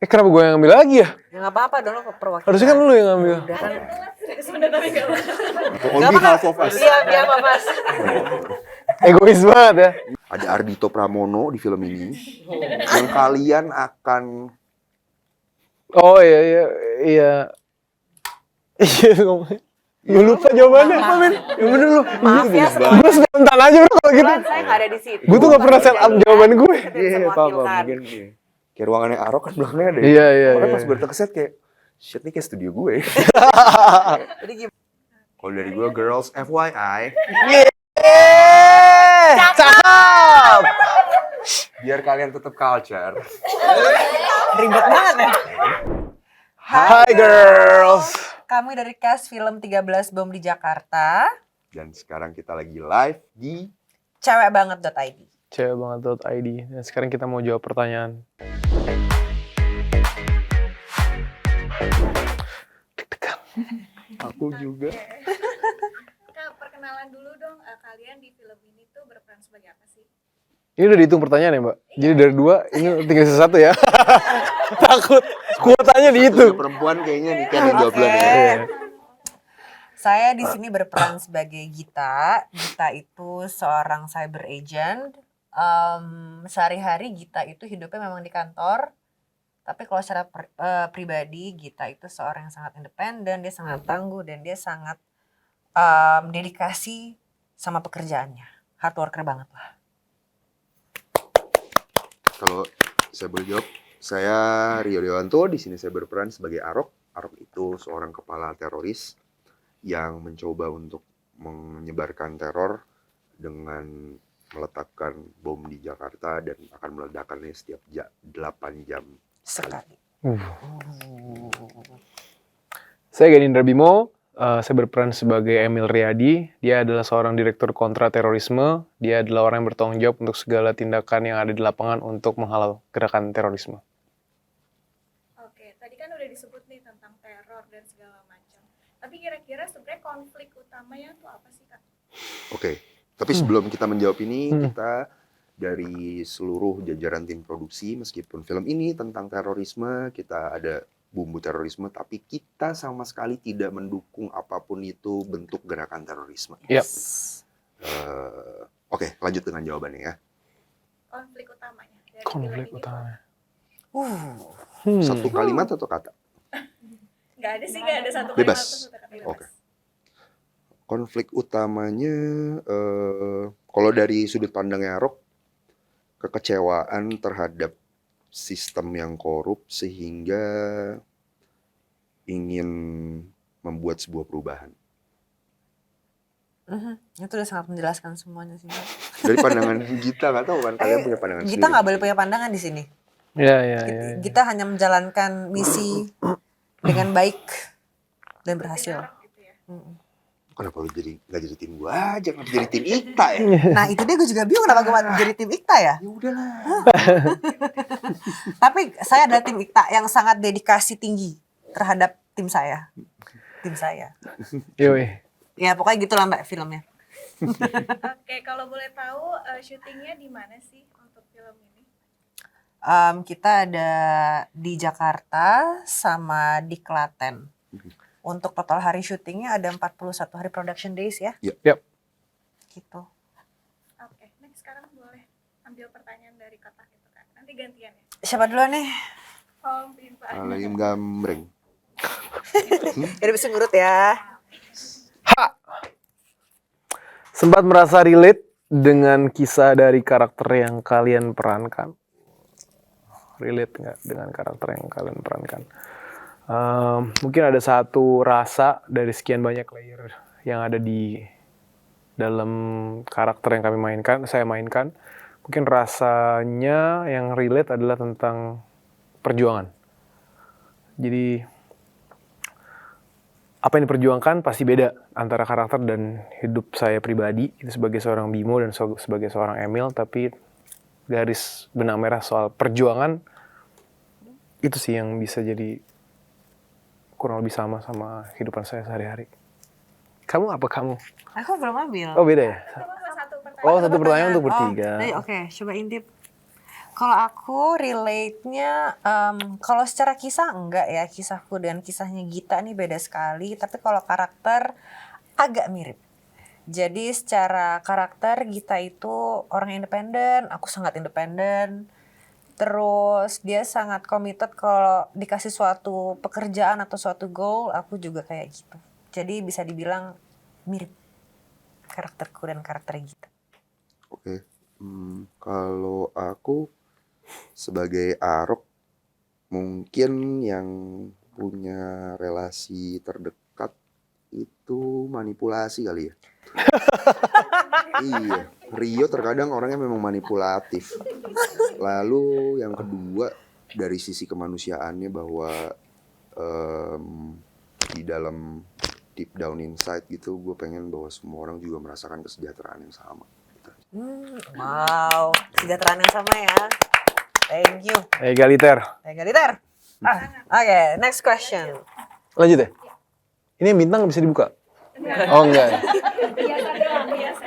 Kenapa gue yang ngambil lagi ya? Ya nggak apa-apa dong, lo perwakilan. Harusnya kan lu yang ngambil. Udah kan. On behalf of us. Iya, dia apa Mas? Egois banget ya. Ada Ardhito Pramono di film ini yang kalian akan Oh iya. Iya ngomongnya. Gue lupa jawabannya apa men? Ya bener lu. Maaf ya, Gue spontan aja bro kalau gitu. kebetulan saya nggak ada di situ. Gue tuh gak pernah set up jawaban gue. Iya, apa-apa mungkin kayak ruangannya Arok kan belakangnya ada. Iya. Makanya pas gue keset kayak shit nih kayak studio gue. Jadi gimana? Kalau dari gue girls FYI Cakep. biar kalian tetap culture. Ribet banget ya. Hi girls. Kami dari cast film 13 Bom di Jakarta. Dan sekarang kita lagi live di Cewekbanget.id. Cewekbanget.id. Dan sekarang kita mau jawab pertanyaan. Deg-degan. aku juga. Kak, perkenalan dulu dong, kalian di film ini tuh berperan sebagai apa sih? Ini udah dihitung pertanyaan ya mbak? Jadi dari 2, ini tinggal sisa 1 ya? Takut kuotanya dihitung. Perempuan kayaknya nih kan yang jawab duluan ya. Iya. Saya di sini berperan sebagai Gita. Gita itu seorang cyber agent. Sehari-hari Gita itu hidupnya memang di kantor. Tapi kalau secara pribadi, Gita itu seorang yang sangat independen, dia sangat tangguh, dan dia sangat dedikasi sama pekerjaannya. Hard worker banget lah. Kalau saya boleh jawab, saya Rio Dewanto. Di sini saya berperan sebagai Arok. Arok itu seorang kepala teroris yang mencoba untuk menyebarkan teror dengan meletakkan bom di Jakarta dan akan meledakannya setiap 8 jam Sekali. Saya Ganindra Bimo. Saya berperan sebagai Emil Riyadi. Dia adalah seorang direktur kontra terorisme. Dia adalah orang yang bertanggung jawab untuk segala tindakan yang ada di lapangan untuk menghalau gerakan terorisme. Oke, tadi kan udah disebut nih tentang teror dan segala macam. Tapi kira-kira sebenarnya konflik utamanya tuh apa sih, Kak? Oke, tapi sebelum kita menjawab ini, kita dari seluruh jajaran tim produksi, meskipun film ini tentang terorisme, kita ada bumbu terorisme, tapi kita sama sekali tidak mendukung apapun itu bentuk gerakan terorisme. Yap. Oke, lanjut dengan jawabannya ya. Konflik utamanya dari Konflik film ini utamanya. Satu kalimat atau kata? nggak ada sih, nggak ada satu Bebas. kalimat atau satu kata bebas. Oke. Konflik utamanya, kalau dari sudut pandangnya Arok, kekecewaan terhadap sistem yang korup sehingga ingin membuat sebuah perubahan. Itu udah sangat menjelaskan semuanya sih. Dari pandangan Gita, nggak tahu kan kalian punya pandangan Kita sendiri. nggak boleh punya pandangan di sini. Iya. Kita hanya menjalankan misi dengan baik dan berhasil. Gitu ya. Kenapa lu nggak jadi tim gua aja, kenapa jadi tim Ita ya? Nah itu dia, gue juga bingung kenapa gue jadi tim Ikta ya. Ya udahlah. Tapi saya adalah tim Ikta yang sangat dedikasi tinggi terhadap tim saya. Tim saya. Yoi. Ya pokoknya gitulah mbak filmnya. Oke, kalau boleh tahu syutingnya di mana sih untuk film ini? Kita ada di Jakarta sama di Klaten. Untuk total hari syutingnya ada 41 hari production days ya. Yap. Oke, Gitu. next sekarang boleh ambil pertanyaan dari kotak itu kan. Nanti gantian ya. Siapa duluan nih? Om Pinta. Lagi gambreng. Jadi bisa ngurut ya. Sempat merasa relate dengan kisah dari karakter yang kalian perankan? Relate nggak dengan karakter yang kalian perankan? Mungkin ada satu rasa dari sekian banyak layer yang ada di dalam karakter yang saya mainkan. Mungkin rasanya yang relate adalah tentang perjuangan. Jadi apa yang diperjuangkan pasti beda antara karakter dan hidup saya pribadi itu sebagai seorang Bimo dan sebagai seorang Emil, tapi garis benang merah soal perjuangan itu sih yang bisa jadi kurang lebih sama kehidupan saya sehari-hari. Kamu apa kamu? Aku belum ambil. Oh beda ya? Satu pertanyaan. Oh satu pertanyaan untuk bertiga. Oke, coba intip. Kalau aku relate-nya, kalau secara kisah enggak ya, kisahku dan kisahnya Gita nih beda sekali. Tapi kalau karakter agak mirip. Jadi secara karakter Gita itu orang independen, aku sangat independen. Terus dia sangat committed kalau dikasih suatu pekerjaan atau suatu goal, aku juga kayak gitu. Jadi bisa dibilang mirip karakterku dan karakter Gita. Oke. Kalau aku sebagai Arok mungkin yang punya relasi terdekat itu manipulasi kali ya. Iya, Rio terkadang orangnya memang manipulatif. Lalu yang kedua dari sisi kemanusiaannya bahwa di dalam deep down inside gitu gue pengen bahwa semua orang juga merasakan kesejahteraan yang sama. Wow, kesejahteraan yang sama ya. Thank you. Egaliter. Egaliter. Oke, next question. Lanjut ya. Ini yang bintang bisa dibuka? Oh enggak. Biasa doang, biasa.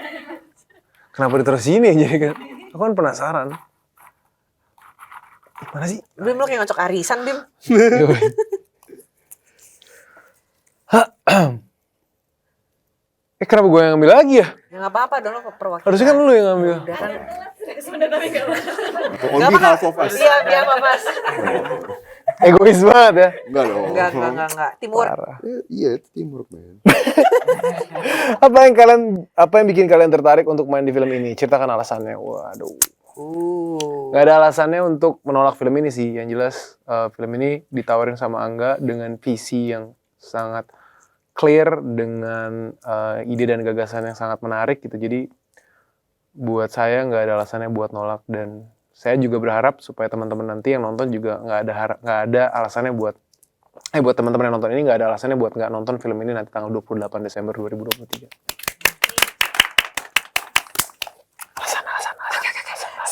Kenapa ditaruh sini jadi kan? Aku kan penasaran. Mana sih? Bim, lo kayak ngocok arisan, Bim. Kenapa gue yang ngambil lagi ya? Ya nggak apa-apa dong, lo perwakilan. Harusnya kan lu yang ngambil. Udah kan. Sebenarnya tapi gak On behalf of us. Iya, biar Mas. Egois banget ya. Enggak loh. Enggak. Timur. Parah. Iya, itu teamwork, man. Apa yang bikin kalian tertarik untuk main di film ini? Ceritakan alasannya. Waduh. Gak ada alasannya untuk menolak film ini sih. Yang jelas film ini ditawarin sama Angga dengan visi yang sangat clear, dengan ide dan gagasan yang sangat menarik gitu. Jadi buat saya nggak ada alasannya buat nolak, dan saya juga berharap supaya teman-teman nanti yang nonton juga nggak ada alasannya buat buat teman-teman yang nonton ini nggak ada alasannya buat nggak nonton film ini nanti tanggal 28 Desember 2023.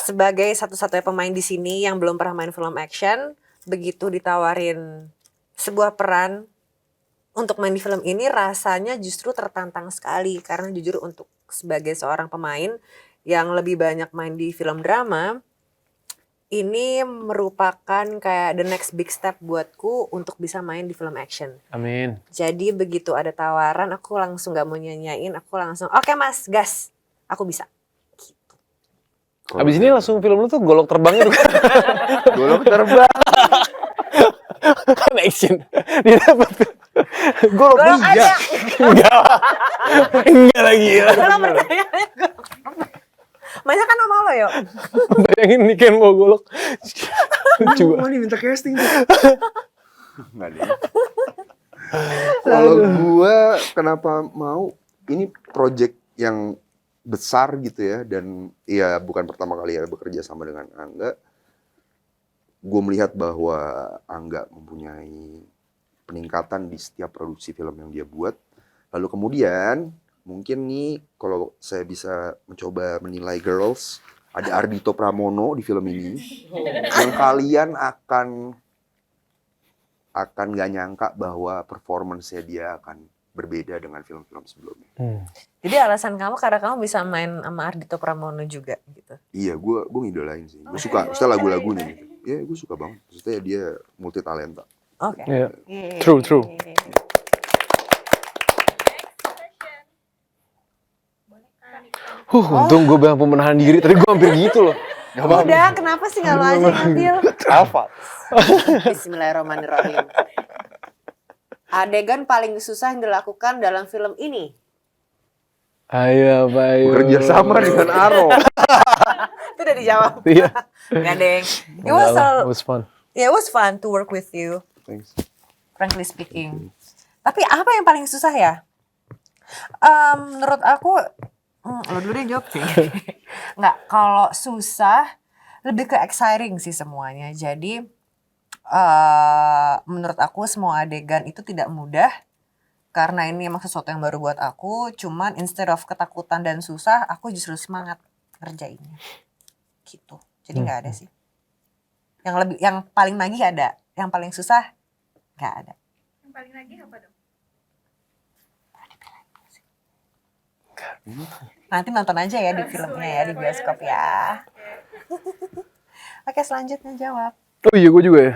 Sebagai satu-satunya pemain di sini yang belum pernah main film action, begitu ditawarin sebuah peran untuk main di film ini, rasanya justru tertantang sekali. Karena jujur untuk sebagai seorang pemain yang lebih banyak main di film drama, ini merupakan kayak the next big step buatku untuk bisa main di film action. Amin. Jadi begitu ada tawaran, aku langsung gak mau nyanyain, aku langsung oke mas, gas, aku bisa. Abis ini langsung film lu tuh golok terbangnya juga. Golok terbang. Kan action. Dia dapat golok Golok tiga. ada. Enggak lagi ya. Kalau pertanyaannya banyak kan sama lo yuk. Bayangin nih Ken bawa golok. Lucu banget. Nih minta casting tuh. Enggak deh. Kalau gua kenapa mau, ini project yang besar gitu ya, dan ya bukan pertama kali ya bekerja sama dengan Angga. Gue melihat bahwa Angga mempunyai peningkatan di setiap produksi film yang dia buat. Lalu kemudian mungkin nih kalau saya bisa mencoba menilai Girls, ada Ardhito Pramono di film ini yang kalian akan gak nyangka bahwa performance-nya dia akan berbeda dengan film-film sebelumnya. Jadi alasan kamu karena kamu bisa main sama Ardhito Pramono juga gitu. Iya, gue ngidolain sih. Gue suka, maksudnya lagu-lagunya gitu. Ya, gue suka banget. Maksudnya dia multi talenta. Oke. Iya. True. Untung gue mampu menahan diri. Tadi gue hampir gitu loh. Udah, kenapa sih gak lo aja yang ngambil? Apa? Bismillahirrahmanirrahim. Adegan paling susah yang dilakukan dalam film ini? Ayo. Bekerja sama dengan Aro. Itu udah dijawab. Iya. Gak deng. It was fun. Yeah, it was fun to work with you, Thanks. frankly speaking. Tapi apa yang paling susah ya? Menurut aku, lo dulu deh jawab sih. Nggak, kalau susah lebih ke exciting sih semuanya. Jadi menurut aku semua adegan itu tidak mudah. Karena ini emang sesuatu yang baru buat aku. Cuman instead of ketakutan dan susah, aku justru semangat ngerjainnya. Gitu. Jadi nggak ada sih. Yang paling nagih ada, yang paling susah nggak ada. Yang paling lagi apa dong? Nanti nonton aja ya di filmnya ya, di bioskop ya. Oke, selanjutnya jawab. Oh iya, gue juga ya.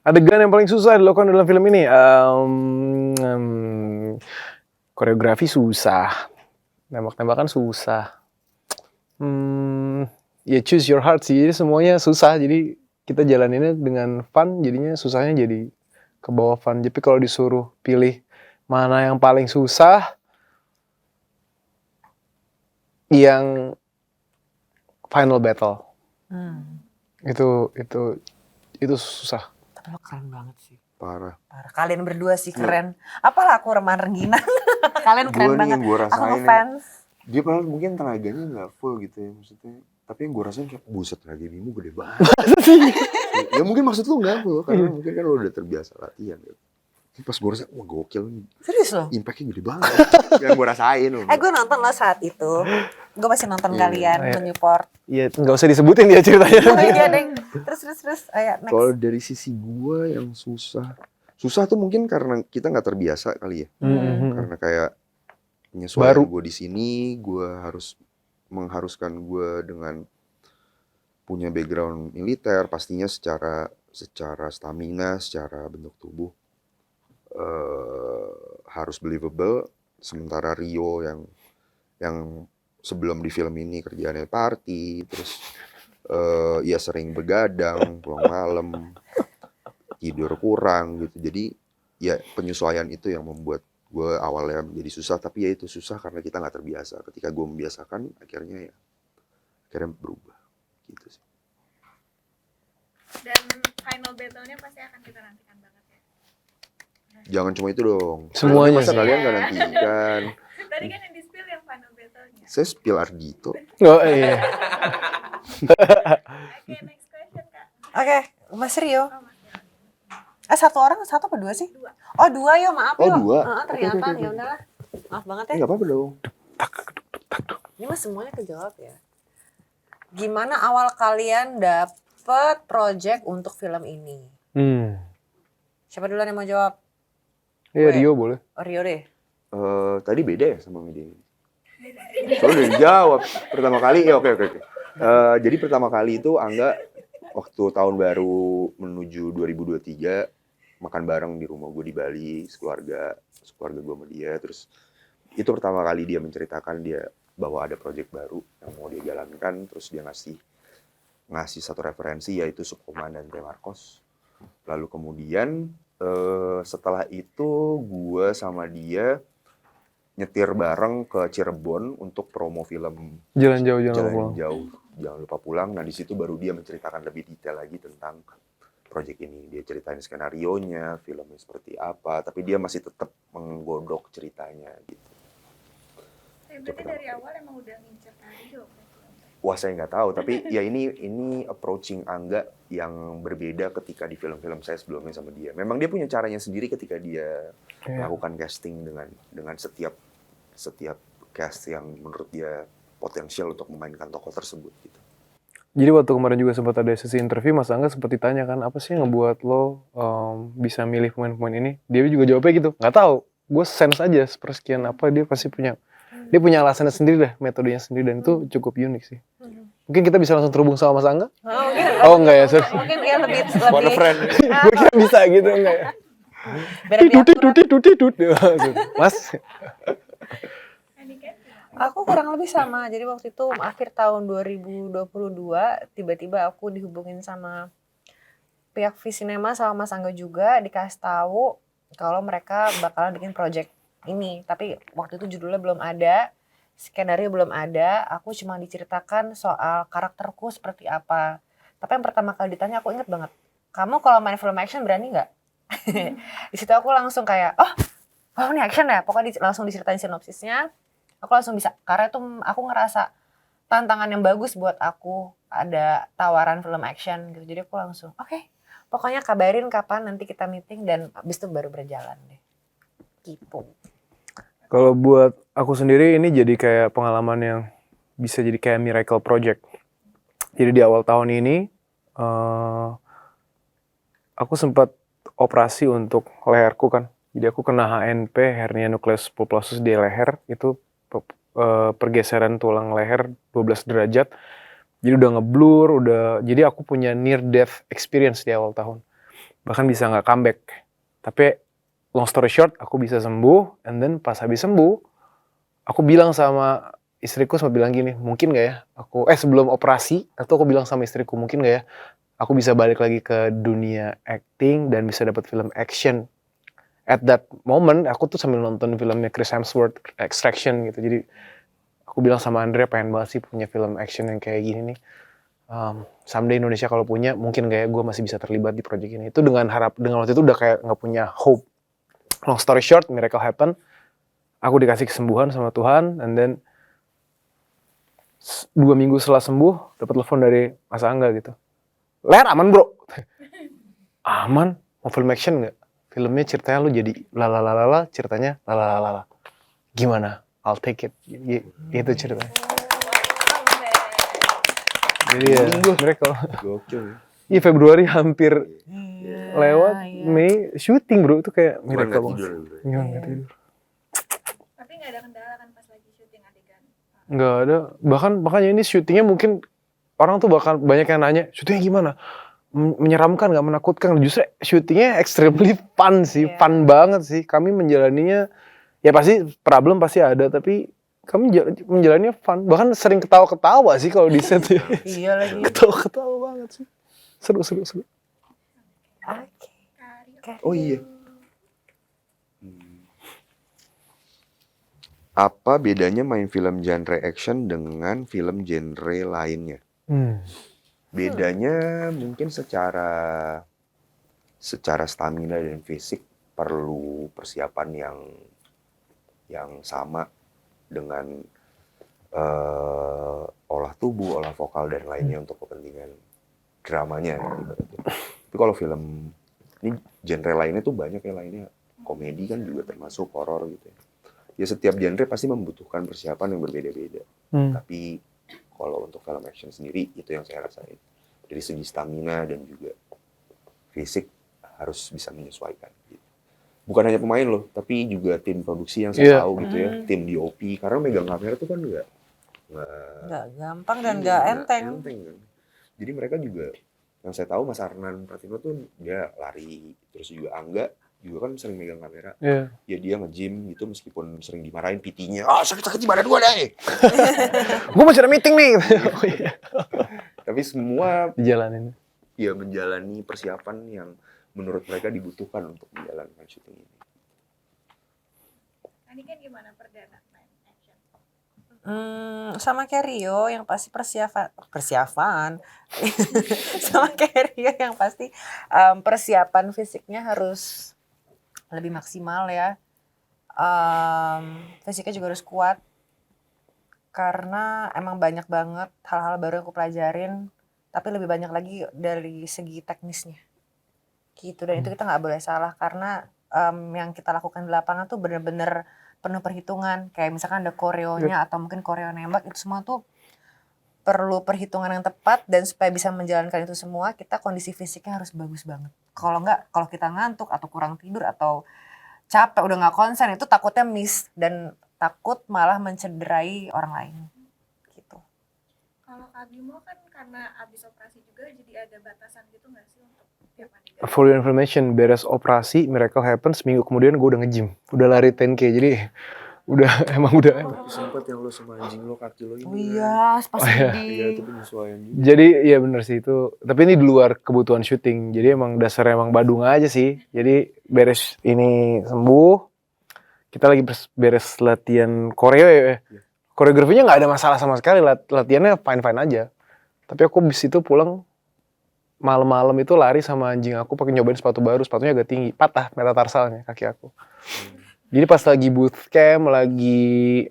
Adegan yang paling susah dilakukan dalam film ini. Koreografi susah, nembak-nembakan susah. Ya choose your heart sih. Jadi semuanya susah. Jadi kita jalaninnya dengan fun. Jadinya susahnya jadi ke bawah fun. Tapi kalau disuruh pilih mana yang paling susah, yang final battle. Itu susah. Tapi lo keren banget sih. Parah. Kalian berdua sih keren. Apalah aku Reman Rengginan. Kalian keren Gue nih banget. yang gue Aku rasain ya, ngefans. dia padahal mungkin tenaganya nggak full gitu ya maksudnya. Tapi yang gue rasain kayak buset tenaga Bimo gede banget. Ya mungkin maksud lu nggak full karena mungkin kan lu udah terbiasa latihan gitu. Tapi pas gue rasa wah gokil nih. Serius loh? Impactnya gede banget. Yang gue rasain loh. Gue nonton lo saat itu. Gue masih nonton kalian, menyupport. Iya, nggak usah disebutin ya ceritanya. Oh iya, Deng. Terus. Ayo, next. Kalau dari sisi gue yang susah tuh mungkin karena kita nggak terbiasa kali ya. Karena kayak penyesuaian gue di sini, gue harus mengharuskan gue dengan punya background militer, pastinya secara stamina, secara bentuk tubuh harus believable. Sementara Rio yang sebelum di film ini kerjaannya party, terus ya sering begadang, pulang malam, tidur kurang gitu. Jadi ya penyesuaian itu yang membuat gue awalnya menjadi susah, tapi ya itu susah karena kita nggak terbiasa. Ketika gue membiasakan, akhirnya berubah gitu sih. Dan final battle-nya pasti akan kita nantikan banget ya. Jangan cuma itu dong. Semuanya Masa sih. kalian nggak nantikan? Tadi kan yang di-spill yang final battle-nya. Saya spill Ardito. Oh iya. Oke, next question Kak. Oke, Mas Rio. Oh, Mas Rio. Satu orang, satu apa dua sih? Dua. Oh dua yo, maaf Oh, yo. dua. Ternyata Oke. ya udahlah. Maaf banget ya. Nggak apa-apa dong. Ini mah semuanya kejawab ya. Gimana awal kalian dapet project untuk film ini? Siapa duluan yang mau jawab? Iya, Rio boleh. Oh, Rio deh. Tadi beda ya sama media? Soalnya udah dijawab pertama kali. Ya oke. Jadi pertama kali itu Angga waktu tahun baru menuju 2023 makan bareng di rumah gue di Bali, sekeluarga gue sama dia. Terus itu pertama kali dia menceritakan dia bahwa ada proyek baru yang mau dia jalankan. Terus dia ngasih satu referensi yaitu Subkoman dan T. Marcos. Lalu kemudian setelah itu gue sama dia nyetir bareng ke Cirebon untuk promo film Jalan jauh, jangan lupa. Jangan Lupa Pulang. Nah di situ baru dia menceritakan lebih detail lagi tentang proyek ini. Dia ceritain skenarionya, filmnya seperti apa, tapi dia masih tetap menggodok ceritanya gitu. Berarti dari awal emang udah ngincer Rio. Wah saya nggak tahu, tapi ya ini approaching Angga yang berbeda ketika di film-film saya sebelumnya sama dia. Memang dia punya caranya sendiri ketika dia melakukan casting dengan setiap cast yang menurut dia potensial untuk memainkan tokoh tersebut gitu. Jadi waktu kemarin juga sempat ada sesi interview, Mas Angga sempat ditanya kan, apa sih yang ngebuat lo bisa milih pemain-pemain ini? Dia juga jawabnya gitu, nggak tahu. Gue sense aja sepersekian apa dia pasti punya. Dia punya alasannya sendiri dah, metodenya sendiri, dan itu cukup unik sih. Mungkin kita bisa langsung terhubung sama Mas Angga? Oh enggak ya, sorry. Mungkin ya lebih What a friend. Gue kira bisa gitu, enggak ya? Dut. Mas? Aku kurang lebih sama. Jadi waktu itu akhir tahun 2022 tiba-tiba aku dihubungin sama pihak Visinema sama Mas Angga juga, dikasih tahu kalau mereka bakalan bikin project ini. Tapi waktu itu judulnya belum ada, skenario belum ada. Aku cuma diceritakan soal karakterku seperti apa. Tapi yang pertama kali ditanya aku inget banget, kamu kalau main film action berani nggak? Di situ aku langsung kayak oh ini action ya. Pokoknya langsung diceritain sinopsisnya. Aku langsung bisa, karena itu aku ngerasa tantangan yang bagus buat aku, ada tawaran film action gitu. Jadi aku langsung, oke, pokoknya kabarin kapan nanti kita meeting, dan abis itu baru berjalan deh. Gitu. Kalau buat aku sendiri ini jadi kayak pengalaman yang bisa jadi kayak miracle project. Jadi di awal tahun ini, aku sempat operasi untuk leherku kan. Jadi aku kena HNP, hernia nucleus pulposus di leher, itu pergeseran tulang leher 12 derajat. Jadi udah ngeblur, jadi aku punya near death experience di awal tahun. Bahkan bisa nggak comeback. Tapi long story short, aku bisa sembuh, and then pas habis sembuh, aku bilang sama istriku, bilang gini, mungkin nggak ya, sebelum operasi, aku bilang sama istriku, mungkin nggak ya, aku bisa balik lagi ke dunia acting dan bisa dapat film action. At that moment, aku tuh sambil nonton filmnya Chris Hemsworth, Extraction gitu. Jadi aku bilang sama Andrea, pengen banget sih punya film action yang kayak gini nih. Someday Indonesia kalau punya, mungkin nggak ya gue masih bisa terlibat di project ini. Itu dengan waktu itu udah kayak nggak punya hope. Long story short, miracle happen. Aku dikasih kesembuhan sama Tuhan, and then 2 minggu setelah sembuh, dapat telepon dari Mas Angga gitu. Ler, aman bro? Aman? Mau film action nggak? Filmnya ceritanya lu jadi lalalala, ceritanya lalalala. Gimana? I'll take it. Itu ceritanya. Jadi ya, miracle. Gokil ya. Iya, Februari hampir Iya, lewat, iya. Mei syuting bro, itu kayak Bukan miracle nggak banget. tidur bro. Iya, nggak tidur. Tapi nggak ada kendala kan pas lagi syuting adegan? Nggak ada. Makanya ini syutingnya mungkin orang tuh bakal banyak yang nanya, syutingnya gimana? Menyeramkan, nggak menakutkan? Justru syutingnya extremely fun sih, Iya. fun banget sih. Kami menjalaninya, ya pasti problem pasti ada, tapi kami menjalaninya fun. Bahkan sering ketawa-ketawa sih kalau di set. Iya lagi. Ketawa-ketawa banget sih. Seru. Oke. Karyo. Oh iya. Apa bedanya main film genre action dengan film genre lainnya? Bedanya mungkin secara stamina dan fisik perlu persiapan yang sama dengan olah tubuh, olah vokal dan lainnya untuk kepentingan dramanya ibaratnya. Tapi kalau film ini genre lainnya tuh banyak ya, lainnya komedi kan juga termasuk, horor gitu ya. Ya setiap genre pasti membutuhkan persiapan yang berbeda-beda. Tapi kalau untuk film action sendiri itu yang saya rasain. Dari segi stamina dan juga fisik harus bisa menyesuaikan gitu. Bukan hanya pemain loh, tapi juga tim produksi yang saya tahu gitu ya, tim DOP, karena megang kamera tuh kan nggak Nggak gampang dan nggak enteng. kan. Jadi mereka juga, yang saya tahu Mas Arnan Pratino tuh dia lari, terus juga Angga juga kan sering megang kamera. Iya. Ya dia nge-gym gitu meskipun sering dimarahin PT-nya. Sakit-sakit di badan gua deh. Gue masih ada meeting nih. Oh, iya. Tapi semua Dijalanin. ya menjalani persiapan yang menurut mereka dibutuhkan untuk menjalankan syuting ini. Ini kan gimana perdana main action? Sama kayak Rio yang pasti persiapan. Sama kayak Rio yang pasti persiapan fisiknya harus lebih maksimal ya. Fisiknya juga harus kuat. Karena emang banyak banget hal-hal baru yang aku pelajarin. Tapi lebih banyak lagi dari segi teknisnya. Gitu, dan itu kita nggak boleh salah. Karena yang kita lakukan di lapangan tuh bener-bener penuh perhitungan. Kayak misalkan ada koreonya atau mungkin koreo nembak, itu semua tuh perlu perhitungan yang tepat. Dan supaya bisa menjalankan itu semua, kita kondisi fisiknya harus bagus banget. Kalau nggak, kalau kita ngantuk atau kurang tidur atau capek, udah nggak konsen, itu takutnya miss. Dan takut malah mencederai orang lain. Gitu. Kalau Kak Bimo kan karena abis operasi juga jadi ada batasan gitu nggak sih untuk tiap adegan? For your information, beres operasi, miracle happen, seminggu kemudian gue udah nge-gym. Udah lari 10K, jadi emang udah. Sempet yang lo sama anjing lo, kaki lo ini. Oh iya, pas Iya, di itu penyesuaian juga. Jadi iya bener sih itu. Tapi ini di luar kebutuhan syuting. Jadi emang dasarnya emang badung aja sih. Jadi beres ini sembuh, kita lagi beres latihan koreo ya. Koreografinya nggak ada masalah sama sekali. Latihannya fine-fine aja. Tapi aku abis itu pulang malam-malam itu lari sama anjing aku pakai nyobain sepatu baru. Sepatunya agak tinggi, patah metatarsalnya kaki aku. Jadi pas lagi bootcamp, lagi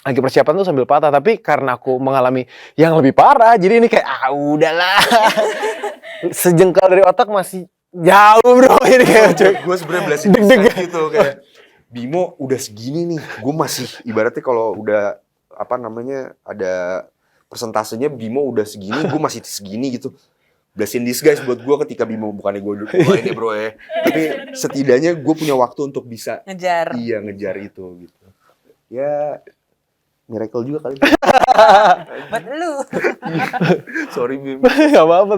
persiapan tuh sambil patah, tapi karena aku mengalami yang lebih parah, jadi ini kayak udahlah. Sejengkal dari otak masih jauh bro, ini kayak Gue sebenarnya belasin gitu kayak Bimo udah segini nih, gue masih ibaratnya kalau udah ada persentasenya Bimo udah segini, gue masih segini gitu. Blessing this guys buat gue ketika Bimo, bukannya gue doain ya bro ya, tapi setidaknya gue punya waktu untuk bisa ngejar. ngejar itu gitu. Ya miracle juga kali. Buat lu. Sorry Bim. Gak apa-apa,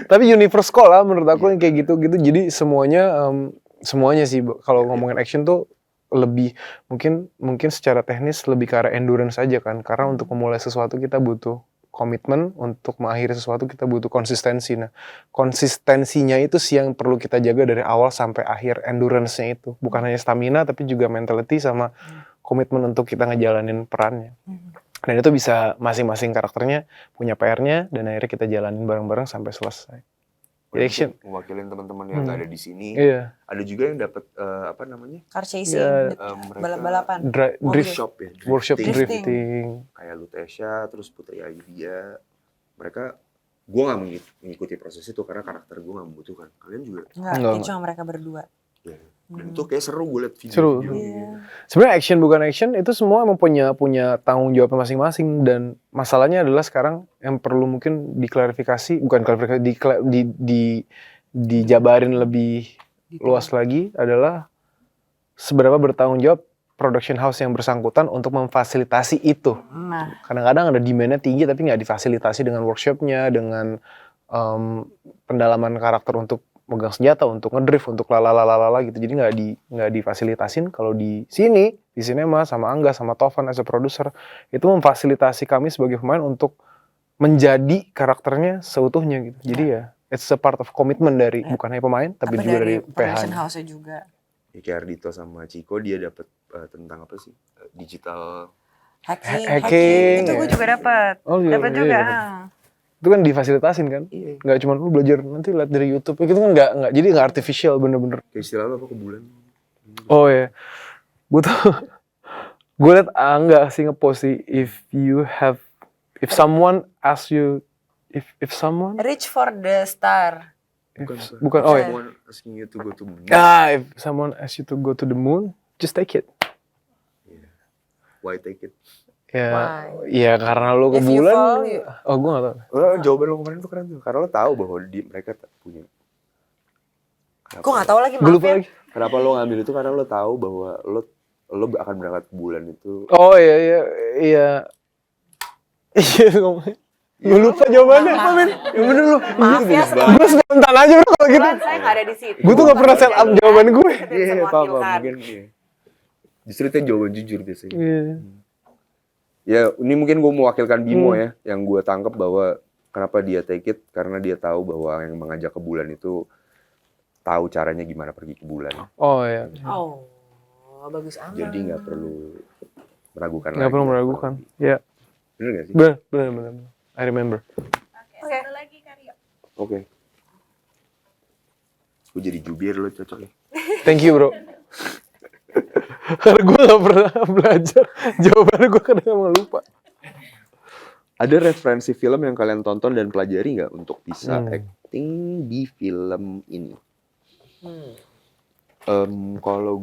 tapi universe call lah menurut aku yang kayak gitu-gitu. Jadi semuanya sih kalau ngomongin action tuh lebih mungkin secara teknis lebih ke arah endurance aja kan. Karena untuk memulai sesuatu kita butuh komitmen, untuk mengakhiri sesuatu kita butuh konsistensi. Nah, konsistensinya itu sih yang perlu kita jaga dari awal sampai akhir, endurance-nya itu. Bukan hanya stamina tapi juga mentality sama komitmen untuk kita ngejalanin perannya. Dan itu bisa masing-masing karakternya punya PR-nya dan akhirnya kita jalanin bareng-bareng sampai selesai. Jadi action. Mewakilin teman-teman yang nggak ada di sini. Iya. Ada juga yang dapat apa namanya? Car chasing, Mereka balap-balapan. Drift, workshop ya, workshop Drifting. drifting. Kayak Lutesha, terus Putri Aidia. Mereka, gue nggak mengikuti proses itu karena karakter gue nggak membutuhkan. Kalian juga. Enggak, cuma mereka berdua. Ya. Dan itu kayak seru gue liat video. Seru. Iya. Sebenarnya action bukan action itu semua emang punya tanggung jawab masing-masing, dan masalahnya adalah sekarang yang perlu mungkin dijabarin lebih luas lagi adalah seberapa bertanggung jawab production house yang bersangkutan untuk memfasilitasi itu. Nah, Kadang-kadang ada demand-nya tinggi tapi nggak difasilitasi dengan workshopnya, dengan pendalaman karakter untuk megang senjata, untuk ngedrift, untuk lalalala gitu. Jadi nggak difasilitasin. Kalau di sinema sama Angga sama Tovan as a producer itu memfasilitasi kami sebagai pemain untuk menjadi karakternya seutuhnya gitu. Jadi ya it's a part of commitment dari bukan hanya pemain tapi apa juga dari dari production PH. house-nya juga. Ya, kayak Ardito sama Chico dia dapat tentang apa sih? Digital. Hacking. Itu gue juga dapat. Oh, iya, Dapat iya, juga. dapat. Itu kan difasilitasin kan? Iya. Nggak cuma lu belajar nanti lihat dari YouTube. Itu kan nggak jadi nggak artificial bener-bener. Kayak istilah lo apa ke bulan? Oh ya, gue liat Angga sih ngepost sih, if someone asks you, if someone, Reach for the star. bukan, oh ya, Someone asking you to go to moon. if someone asks you to go to the moon, just take it. Why take it? Ya, Why? ya karena lu ke If you bulan, fall, you- oh gue nggak tahu. Jawaban lo kemarin tuh keren tuh. Karena lo tahu bahwa mereka punya. Gue gak tahu lagi, Gue maaf lupa ya. lagi. Kenapa lo ngambil itu? Karena lo tahu bahwa lo akan berangkat ke bulan itu. Oh iya. Iya ngomongnya. Gue lupa jawabannya. Maaf. Ya bener lu. Maaf ya, Gue spontan aja bro kalau gitu. Kebetulan saya gak ada di situ. Gue tuh gak pernah set up jawaban gue. Kita bisa mewakilkan. Mungkin iya. Justru itu jawaban jujur biasanya. Iya. Ya, ini mungkin gue mewakilkan Bimo ya, yang gue tangkap bahwa kenapa dia take it, karena dia tahu bahwa yang mengajak ke bulan itu tahu caranya gimana pergi ke bulan. Oh iya. Oh, bagus amat. Jadi nggak perlu meragukan Nggak perlu meragukan. Ya, Bener nggak sih? bener. I remember. Oke, satu lagi Karyo. Oke. Gue jadi jubir lo cocok ya. Thank you bro. Karena gue gak pernah belajar. Jawabannya gue kadang emang lupa. Ada referensi film yang kalian tonton dan pelajari nggak untuk bisa acting di film ini? Kalau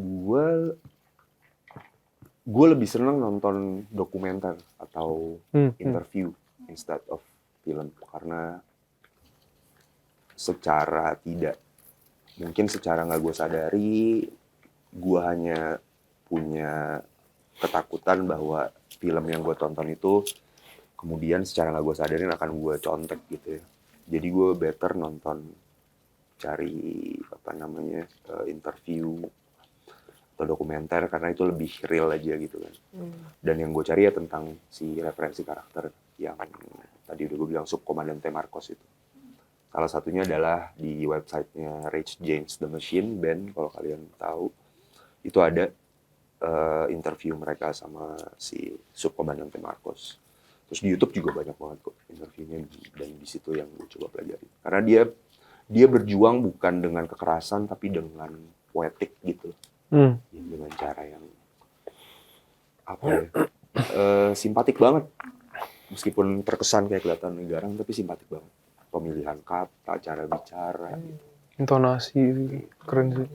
gue lebih seneng nonton dokumenter atau interview instead of film, karena secara nggak gue sadari, gue hanya punya ketakutan bahwa film yang gue tonton itu kemudian secara nggak gue sadarin akan gue contek gitu ya. Jadi gue better cari interview atau dokumenter karena itu lebih real aja gitu kan. Dan yang gue cari ya tentang si referensi karakter yang tadi udah gue bilang, Subkomandante Marcos itu. Salah satunya adalah di websitenya Rage Against the Machine band, kalau kalian tahu. Itu ada interview mereka sama si Subkomandante Marcos. Terus di YouTube juga banyak banget kok interviewnya, dan di situ yang gue coba pelajari. Karena dia berjuang bukan dengan kekerasan tapi dengan poetik gitu. Dengan cara yang simpatik banget. Meskipun terkesan kayak kelihatan garang tapi simpatik banget. Pemilihan kata, cara bicara. Intonasi keren sih.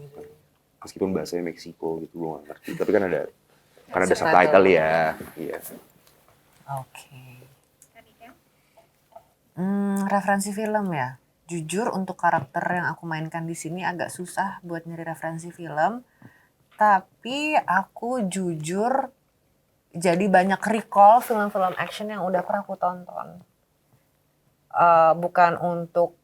Meskipun bahasanya Meksiko gitu, gue gak ngerti. Tapi kan ada subtitle ya. Iya. Oke. Referensi film ya. Jujur untuk karakter yang aku mainkan di sini agak susah buat nyari referensi film. Tapi aku jujur Jadi banyak recall film-film action yang udah pernah aku tonton. Bukan untuk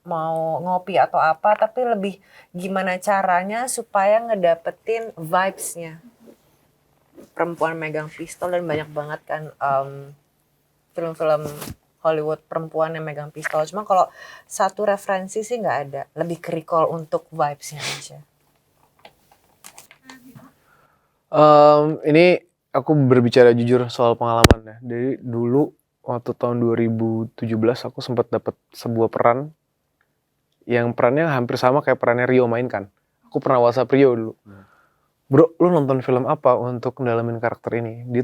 mau ngopi atau apa, tapi lebih gimana caranya supaya ngedapetin vibes-nya. Perempuan megang pistol dan banyak banget kan film-film Hollywood perempuan yang megang pistol. Cuma kalau satu referensi sih nggak ada, lebih ke recall untuk vibes-nya aja. Ini aku berbicara jujur soal pengalaman ya. Dari dulu waktu tahun 2017 aku sempat dapat sebuah peran yang perannya hampir sama kayak perannya Rio mainkan. Aku pernah WhatsApp Rio dulu. Bro, lu nonton film apa untuk mendalamin karakter ini? Dia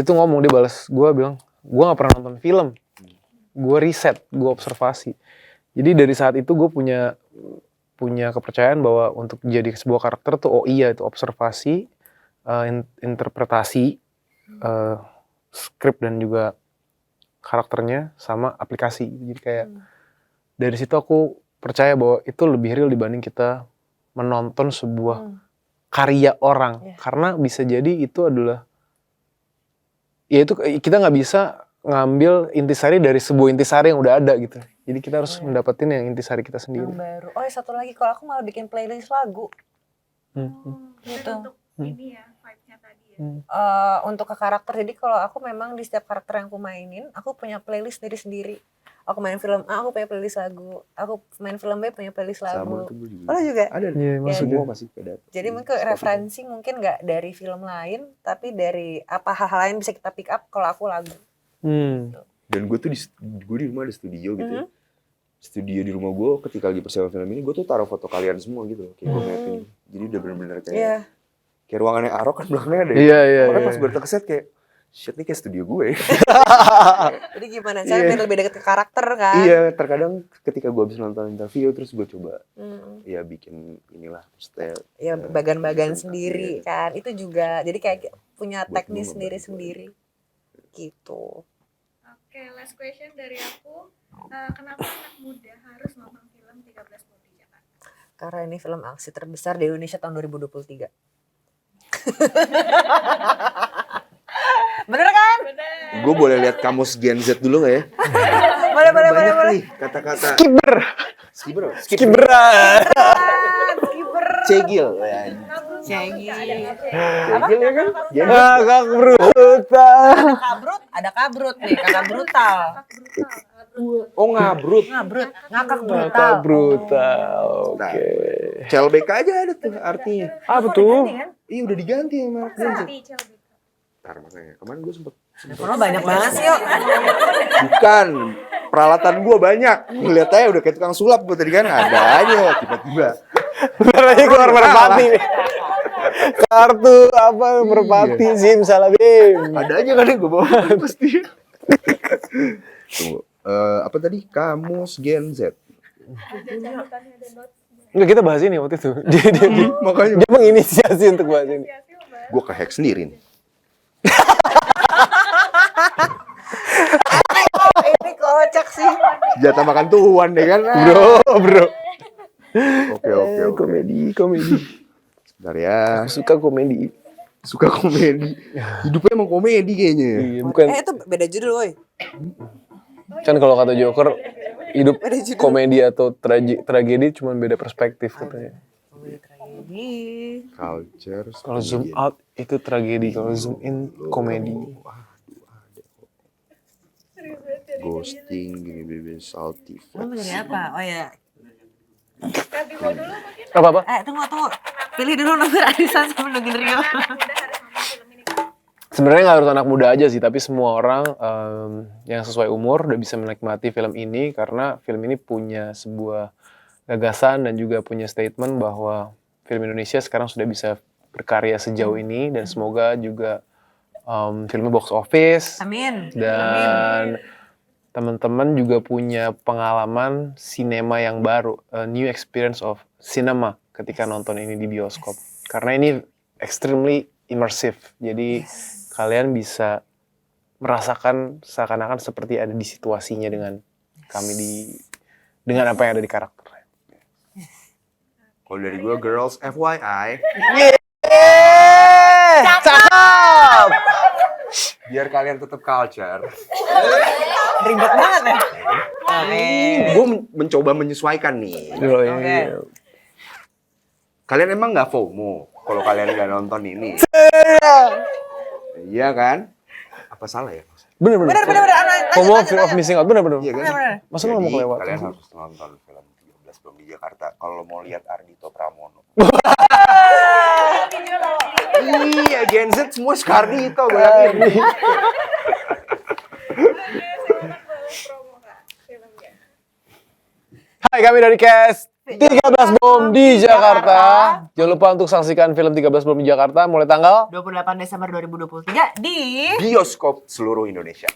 tuh ngomong, dia balas, gue bilang, gue nggak pernah nonton film. Gue riset, gue observasi. Jadi dari saat itu gue punya kepercayaan bahwa untuk jadi sebuah karakter tuh itu observasi, interpretasi, skrip dan juga karakternya sama aplikasi. Jadi kayak dari situ aku percaya bahwa itu lebih real dibanding kita menonton sebuah karya orang. Karena bisa jadi itu adalah, ya itu kita nggak bisa ngambil intisari dari sebuah intisari yang udah ada gitu. Jadi kita harus mendapatkan yang intisari kita sendiri. Yang baru. Satu lagi, kalau aku malah bikin playlist lagu. Gitu. Untuk ini ya, vibe-nya tadi ya. Untuk ke karakter, jadi kalau aku memang di setiap karakter yang aku mainin, aku punya playlist sendiri. Aku main film A, aku punya playlist lagu. Aku main film B, punya playlist lagu. Sama tuh gue juga. Oh, juga? Ada. Iya, maksudnya. Semua masih beda. Jadi mungkin referensi mungkin nggak dari film lain, tapi dari hal-hal lain bisa kita pick up kalau aku lagu. Dan gue tuh gue di rumah ada studio gitu ya. Studio di rumah gue ketika lagi persiapan film ini, gue tuh taruh foto kalian semua gitu. Kayak gue mapping. Jadi udah bener-bener kayak kayak ruangannya Arok kan belakangnya ada. Iya. Makanya pas gue datang ke set kayak shit, nih kayak studio gue. Jadi gimana cara biar lebih dekat ke karakter kan? Iya, terkadang ketika gue habis nonton interview terus gue coba ya bikin inilah style. Ya bagan-bagan sendiri kan. Itu juga jadi kayak punya teknis sendiri gitu. Oke, last question dari aku. Kenapa anak muda harus nonton film 13 Bom di Jakarta? Karena ini film aksi terbesar di Indonesia tahun 2023. Bener kan? Gue boleh lihat kamus Gen Z dulu gak ya? Boleh. Nih kata-kata Skiber. Cegil ya. Cegil ya kan? Kakak brutal. Ada kabrut nih, kakak brutal. Oh ngabrut. Ngakak brutal. Kakak brutal. Nah, Oke. CLBK aja ada tuh artinya. Apa tuh? Iya udah diganti sama Gen Z. Di CLBK. Ntar makanya kemarin gue sempet Kalau banyak banget sih yuk. bukan peralatan gue banyak. Lihat aja udah kayak tukang sulap gue tadi kan ada aja tiba-tiba. Bentar lagi keluar merpati nih. Kartu apa merpati SIM salabim. Ada aja kan yang gue bawa pasti. Tunggu. Apa tadi? Kamus Gen Z. Enggak, kita bahas ini waktu itu. Makanya Dia menginisiasi untuk bahas ini. gue kehack sendiri nih. Ini kocak sih. Jatah makan tuan deh kan. Bro. Oke. Komedi. Sebentar ya. Aku suka komedi. Suka komedi. Hidupnya emang komedi kayaknya. Iya, bukan. Itu beda judul woy. Kan kalau kata Joker, hidup komedi atau tragedi cuma beda perspektif katanya. Culture. Kalau zoom out itu tragedi, kalau zoom in komedi. Ghosting, gini salty. Lu mau jadi apa? Oh ya. Apa? Tunggu. Pilih dulu nomor arisan sama nungguin Rio. Sebenarnya nggak harus anak muda aja sih, tapi semua orang yang sesuai umur udah bisa menikmati film ini karena film ini punya sebuah gagasan dan juga punya statement bahwa film Indonesia sekarang sudah bisa berkarya sejauh ini dan semoga juga filmnya box office. Amin. Dan teman-teman juga punya pengalaman sinema yang baru, a new experience of cinema ketika nonton ini di bioskop. Karena ini extremely immersive, jadi kalian bisa merasakan seakan-akan seperti ada di situasinya dengan kami dengan apa yang ada di karakternya. Kalau dari gue girls FYI. Cakep! Siap. Biar kalian tetap culture. Ribet banget ya. Gue mencoba menyesuaikan nih. Oke. Kalian emang nggak FOMO kalau kalian nggak nonton ini? Iya kan? Apa salah ya? Bener. Bener. FOMO, fear of missing out. Bener. Iya kan? Bener. Masa lo mau Jadi, kelewat? kalian harus nonton film 13 Belum di Jakarta kalau mau lihat Ardhito Pramono. Iya, Gen Z semua Skardito gue yakin. Promo Kak filmnya. Hai, kami dari Cast 13 Bom di Jakarta. Jangan lupa untuk saksikan film 13 Bom di Jakarta mulai tanggal 28 Desember 2023 di Bioskop seluruh Indonesia.